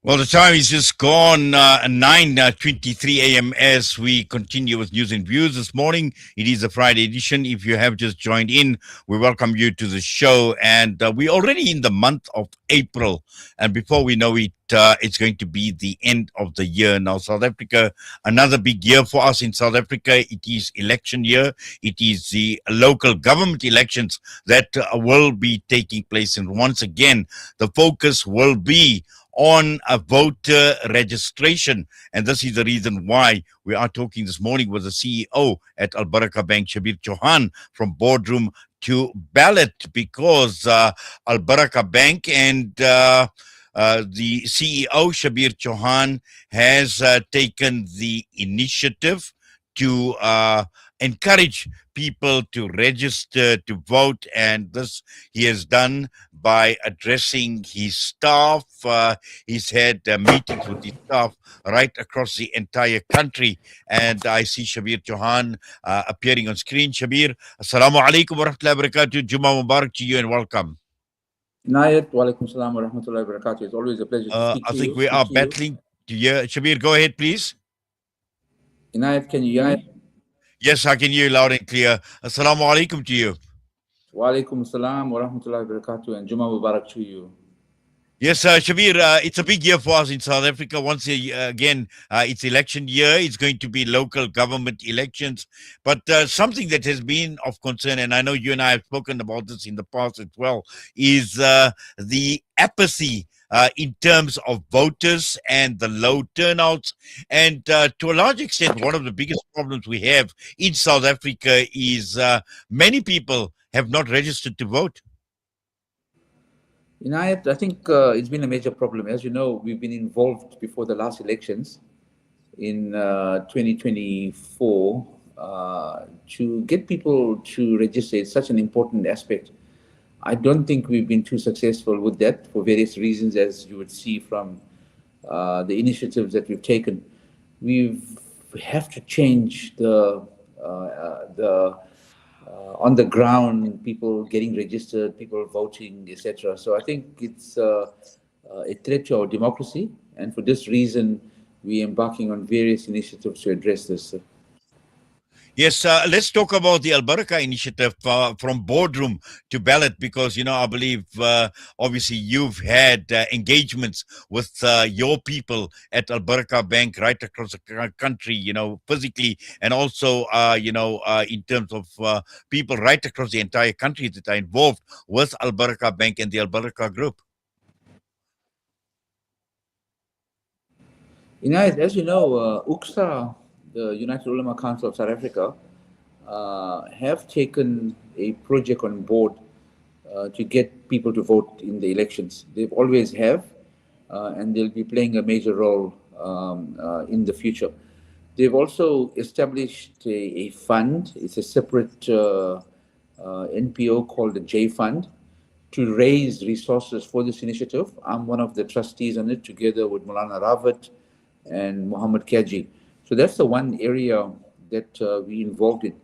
Well, the time is just gone 9:23 a.m. as we continue with news and views this morning. It is a Friday edition. If you have just joined in, we welcome you to the show. And we're already in the month of April. And before we know it, it's going to be the end of the year. Now, South Africa, another big year for us in South Africa. It is election year. It is the local government elections that will be taking place. And once again, the focus will be on a voter registration. And this is the reason why we are talking this morning with the CEO at Baraka Bank, Shabir Chohan, from boardroom to ballot, because Baraka Bank and the CEO, Shabir Chohan, has taken the initiative to encourage people to register to vote. And this he has done by addressing his staff. He's had meetings with his staff right across the entire country. And I see Shabir Chohan appearing on screen. Shabir, Assalamu alaikum wa rahmatullahi wa barakatuh. Jummah Mubarak to you and welcome. Nayat, walaikum salam wa rahmatullahi wa barakatuh. It's always a pleasure to I think we are battling to hear. Shabir, go ahead, please. Inayat, can you hear me? Yes, I can hear you loud and clear. Assalamu alaikum to you. Walaikum salam wa rahmatullahi wa barakatuh, and Jummah Mubarak to you. Yes, Shabir, it's a big year for us in South Africa. Once again, it's election year. It's going to be local government elections. But something that has been of concern, and I know you and I have spoken about this in the past as well, is the apathy in terms of voters and the low turnouts. And to a large extent, one of the biggest problems we have in South Africa is many people have not registered to vote. Inayat, I think it's been a major problem. As you know, we've been involved before the last elections in 2024 to get people to register. It's such an important aspect. I don't think we've been too successful with that for various reasons, as you would see from the initiatives that we've taken. We have to change the on the ground, people getting registered, people voting, etc. So I think it's a threat to our democracy, and for this reason, we're embarking on various initiatives to address this. Yes, let's talk about the Baraka initiative from boardroom to ballot, because, I believe, obviously, you've had engagements with your people at Baraka Bank right across the country, physically, and also, in terms of people right across the entire country that are involved with Baraka Bank and the Baraka Group. Inayat, as you know, UCSA, the United Ulama Council of South Africa, have taken a project on board to get people to vote in the elections. They've always have, and they'll be playing a major role in the future. They've also established a fund. It's a separate NPO called the J Fund to raise resources for this initiative. I'm one of the trustees on it, together with Mulana Ravat and Muhammad Kaji. So that's the one area that we involved in.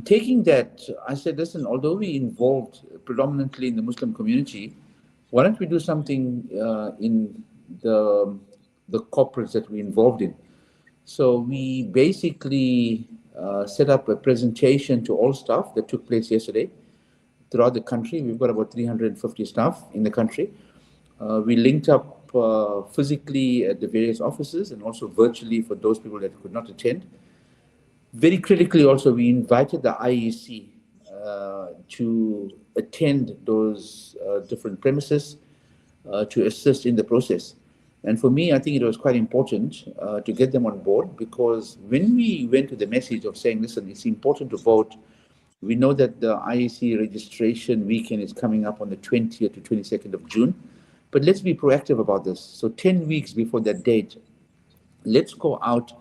Taking that, I said, listen, although we involved predominantly in the Muslim community, why don't we do something in the corporates that we're involved in? So we basically set up a presentation to all staff that took place yesterday throughout the country. We've got about 350 staff in the country. We linked up physically at the various offices and also virtually for those people that could not attend. Very critically also, we invited the IEC to attend those different premises to assist in the process. And for me, I think it was quite important to get them on board, because when we went to the message of saying, listen, it's important to vote, we know that the IEC registration weekend is coming up on the 20th to 22nd of June. But let's be proactive about this. So 10 weeks before that date, let's go out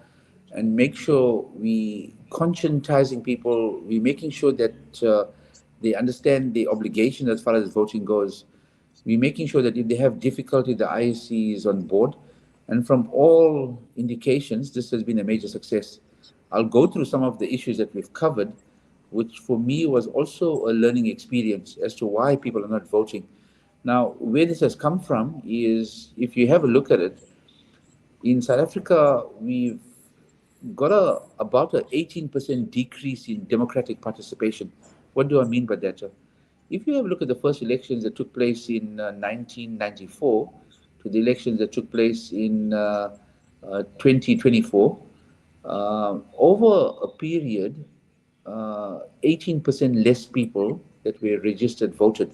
and make sure we conscientizing people. We're making sure that they understand the obligation as far as voting goes. We're making sure that if they have difficulty, the IEC is on board. And from all indications, this has been a major success. I'll go through some of the issues that we've covered, which for me was also a learning experience as to why people are not voting. Now, where this has come from is, if you have a look at it, in South Africa, we've got about a 18% decrease in democratic participation. What do I mean by that? If you have a look at the first elections that took place in 1994 to the elections that took place in 2024, over a period, 18% less people that were registered voted.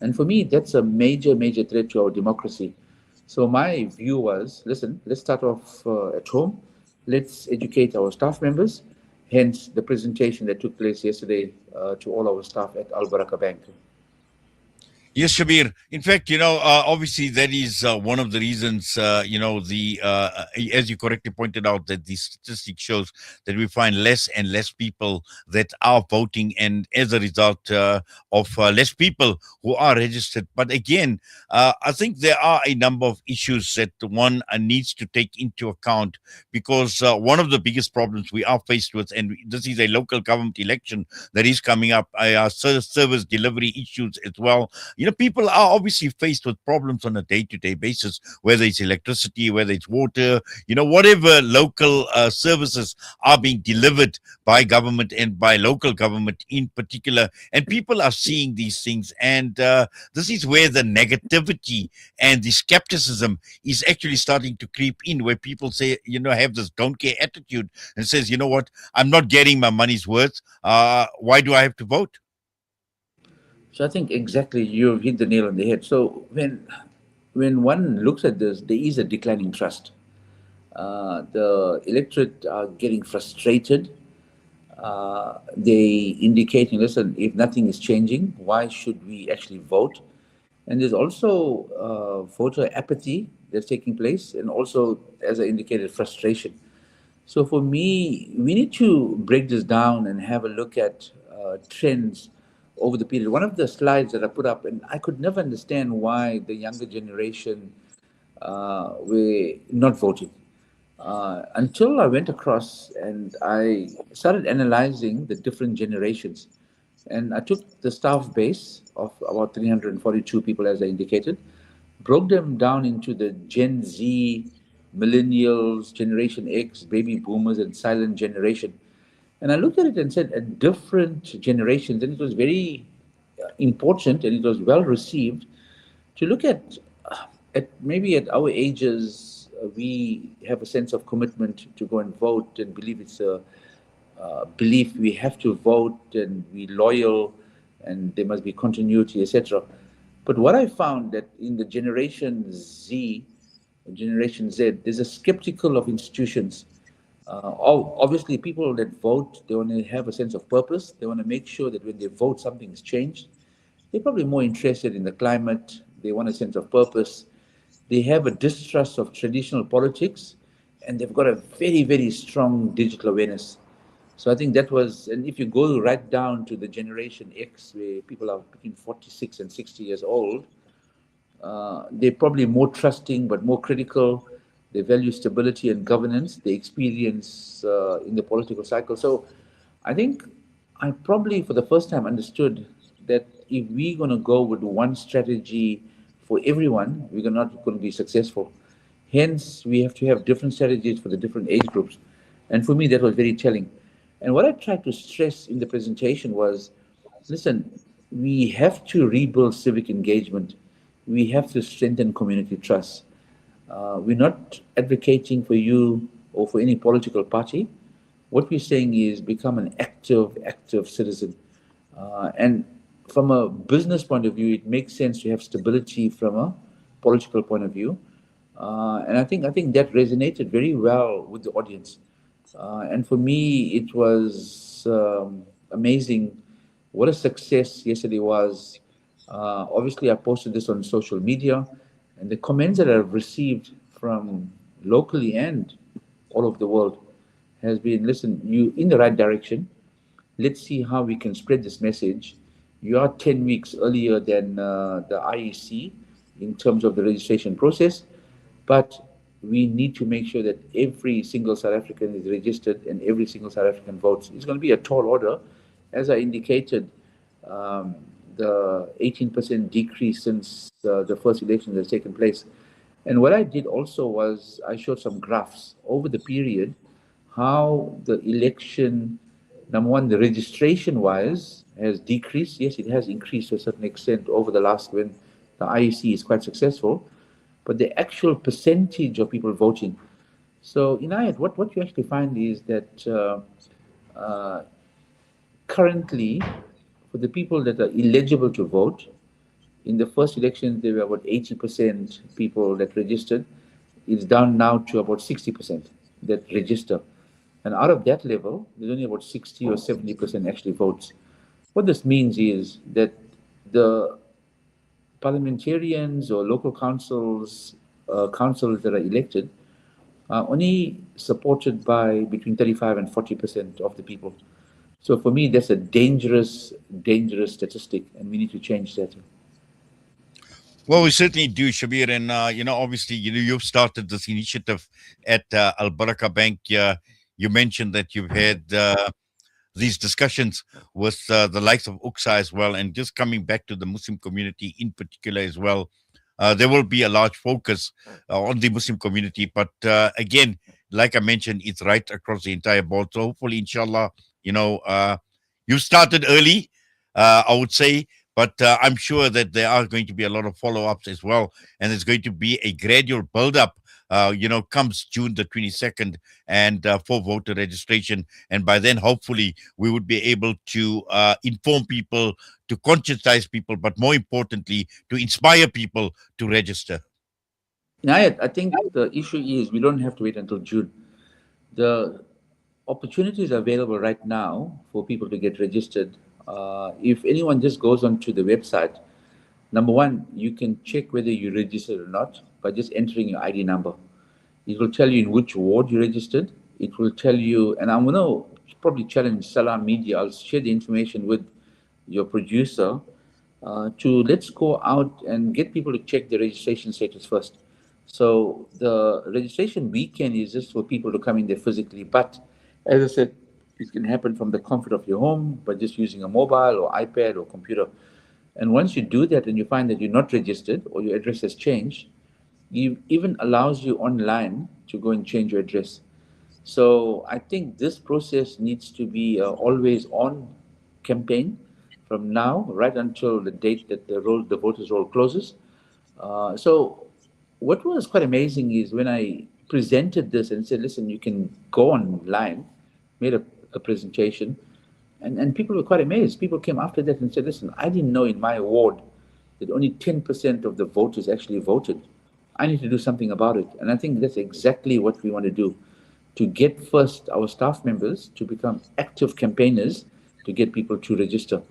And for me, that's a major, major threat to our democracy. So my view was, listen, let's start off at home. Let's educate our staff members. Hence the presentation that took place yesterday to all our staff at Al Baraka Bank. Yes, Shabir. In fact, obviously that is one of the reasons, as you correctly pointed out, that the statistic shows that we find less and less people that are voting, and as a result of less people who are registered. But again, I think there are a number of issues that one needs to take into account, because one of the biggest problems we are faced with, and this is a local government election that is coming up, service delivery issues as well. People are obviously faced with problems on a day-to-day basis, whether it's electricity, whether it's water, whatever local services are being delivered by government and by local government in particular. And people are seeing these things, and this is where the negativity and the skepticism is actually starting to creep in, where people say, have this don't care attitude and says, what, I'm not getting my money's worth. Why do I have to vote? So I think exactly you've hit the nail on the head. So when one looks at this, there is a declining trust. The electorate are getting frustrated. They indicating, listen, if nothing is changing, why should we actually vote? And there's also voter apathy that's taking place, and also, as I indicated, frustration. So for me, we need to break this down and have a look at trends over the period. One of the slides that I put up, and I could never understand why the younger generation were not voting. Until I went across and I started analyzing the different generations. And I took the staff base of about 342 people, as I indicated, broke them down into the Gen Z, millennials, Generation X, baby boomers, and silent generation. And I looked at it and said, at different generations, and it was very important and it was well received to look at maybe at our ages, we have a sense of commitment to go and vote and believe it's a belief we have to vote and be loyal and there must be continuity, etc. But what I found that in the Generation Z, Generation Z, there's a skeptical of institutions. Obviously, people that vote, they want to have a sense of purpose. They want to make sure that when they vote, something is changed. They're probably more interested in the climate. They want a sense of purpose. They have a distrust of traditional politics, and they've got a very, very strong digital awareness. So I think that was, and if you go right down to the Generation X, where people are between 46 and 60 years old, they're probably more trusting but more critical. They value stability and governance. They experience in the political cycle. So I think I probably, for the first time, understood that if we're going to go with one strategy for everyone, we're not going to be successful. Hence, we have to have different strategies for the different age groups. And for me, that was very telling. And what I tried to stress in the presentation was, listen, we have to rebuild civic engagement. We have to strengthen community trust. We're not advocating for you or for any political party. What we're saying is become an active citizen. And from a business point of view, it makes sense to have stability from a political point of view. And I think that resonated very well with the audience. And for me, it was amazing what a success yesterday was. Obviously, I posted this on social media, and the comments that I've received from locally and all over the world has been, listen, you in the right direction. Let's see how we can spread this message. You are 10 weeks earlier than the IEC in terms of the registration process, but we need to make sure that every single South African is registered and every single South African votes. It's going to be a tall order. As I indicated, um, the 18% decrease since the first election that's taken place. And what I did also was I showed some graphs over the period how the election, number one, the registration wise has decreased. Yes, it has increased to a certain extent over the last when the IEC is quite successful, but the actual percentage of people voting. So, Inayat, what you actually find is that uh, currently, for the people that are eligible to vote, in the first election, there were about 80% people that registered. It's down now to about 60% that register. And out of that level, there's only about 60 or 70% actually votes. What this means is that the parliamentarians or local councils that are elected are only supported by between 35 and 40% of the people. So for me, that's a dangerous, dangerous statistic, and we need to change that. Well, we certainly do, Shabir. And, obviously, you've started this initiative at Al Baraka Bank. You mentioned that you've had these discussions with the likes of UXA as well. And just coming back to the Muslim community in particular as well, there will be a large focus on the Muslim community. But again, like I mentioned, it's right across the entire board. So hopefully, inshallah, you started early, I would say. But I'm sure that there are going to be a lot of follow ups as well. And there's going to be a gradual build up, comes June the 22nd and for voter registration. And by then, hopefully, we would be able to inform people, to conscientize people, but more importantly, to inspire people to register. Nayat, I think the issue is we don't have to wait until June. The opportunities are available right now for people to get registered. If anyone just goes onto the website, number one, you can check whether you registered or not by just entering your ID number. It will tell you in which ward you registered. It will tell you, and I'm going to probably challenge Salam Media. I'll share the information with your producer to let's go out and get people to check the registration status first. So the registration weekend is just for people to come in there physically. But as I said, it can happen from the comfort of your home by just using a mobile or iPad or computer. And once you do that and you find that you're not registered or your address has changed, it even allows you online to go and change your address. So I think this process needs to be always on campaign from now right until the date that the voters roll closes. So what was quite amazing is when I presented this and said, listen, you can go online, made a presentation, and people were quite amazed. People came after that and said, listen, I didn't know in my ward that only 10% of the voters actually voted. I need to do something about it. And I think that's exactly what we want to do, to get first our staff members to become active campaigners to get people to register.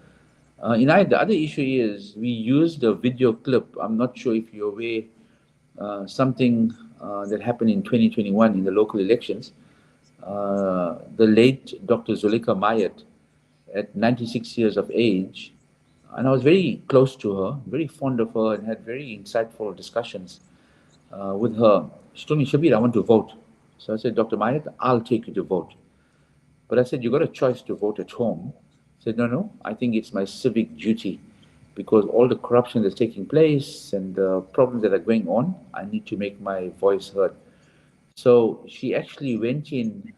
The other issue is we used a video clip. I'm not sure if you're aware, something that happened in 2021 in the local elections. The late Dr. Zulika Mayat, at 96 years of age, and I was very close to her, very fond of her, and had very insightful discussions with her. She told me, Shabir, I want to vote. So I said, Dr. Mayat, I'll take you to vote. But I said, you got a choice to vote at home. He said, no, no, I think it's my civic duty because all the corruption that's taking place and the problems that are going on, I need to make my voice heard. So she actually went in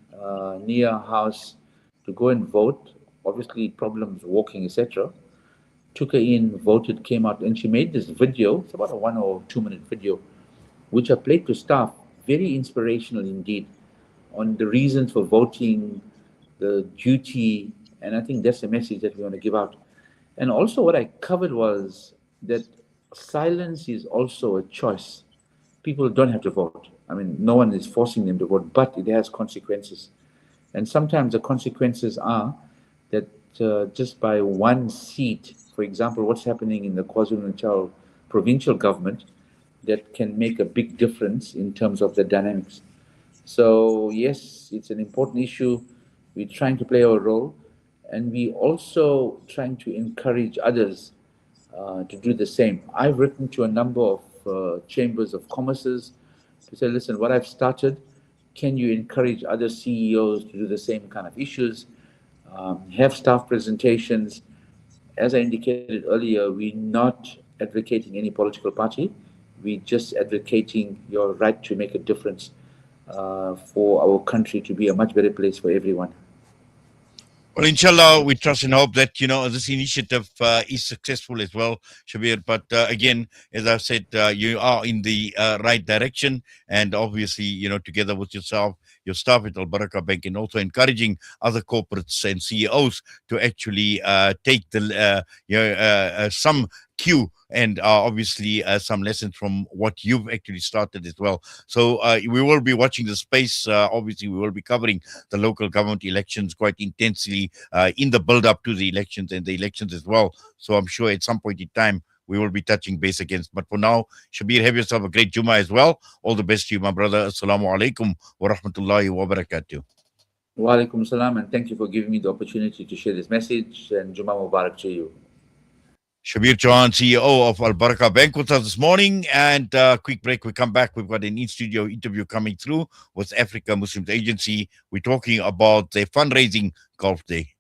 near her house to go and vote. Obviously, problems walking, etc. Took her in, voted, came out, and she made this video. It's about a 1 or 2 minute video, which I played to staff. Very inspirational indeed on the reasons for voting, the duty, and I think that's the message that we want to give out. And also, what I covered was that silence is also a choice. People don't have to vote. I mean, no one is forcing them to vote, but it has consequences. And sometimes the consequences are that just by one seat, for example, what's happening in the KwaZulu-Natal provincial government, that can make a big difference in terms of the dynamics. So yes, it's an important issue. We're trying to play our role, and we also trying to encourage others to do the same. I've written to a number of chambers of commerces to say, listen, what I've started, can you encourage other CEOs to do the same kind of issues? Have staff presentations, as I indicated earlier, we're not advocating any political party. We're just advocating your right to make a difference for our country to be a much better place for everyone. Well, inshallah, we trust and hope that this initiative is successful as well, Shabir. But again, as I've said, you are in the right direction, and obviously, together with yourself, your staff at Al Baraka Bank, and also encouraging other corporates and CEOs to actually take some cue and obviously some lessons from what you've actually started as well. So we will be watching the space. Obviously, we will be covering the local government elections quite intensely in the build up to the elections and the elections as well. So I'm sure at some point in time we will be touching base against. But for now, Shabir, have yourself a great Jummah as well. All the best to you, my brother. Assalamu alaikum wa rahmatullahi wa barakatuh. Wa alaikum salam, and thank you for giving me the opportunity to share this message. And Jummah Mubarak to you. Shabir Chohan, CEO of Al Baraka Bank, with us this morning. And quick break. We come back. We've got an in-studio interview coming through with Africa Muslims Agency. We're talking about their fundraising golf day.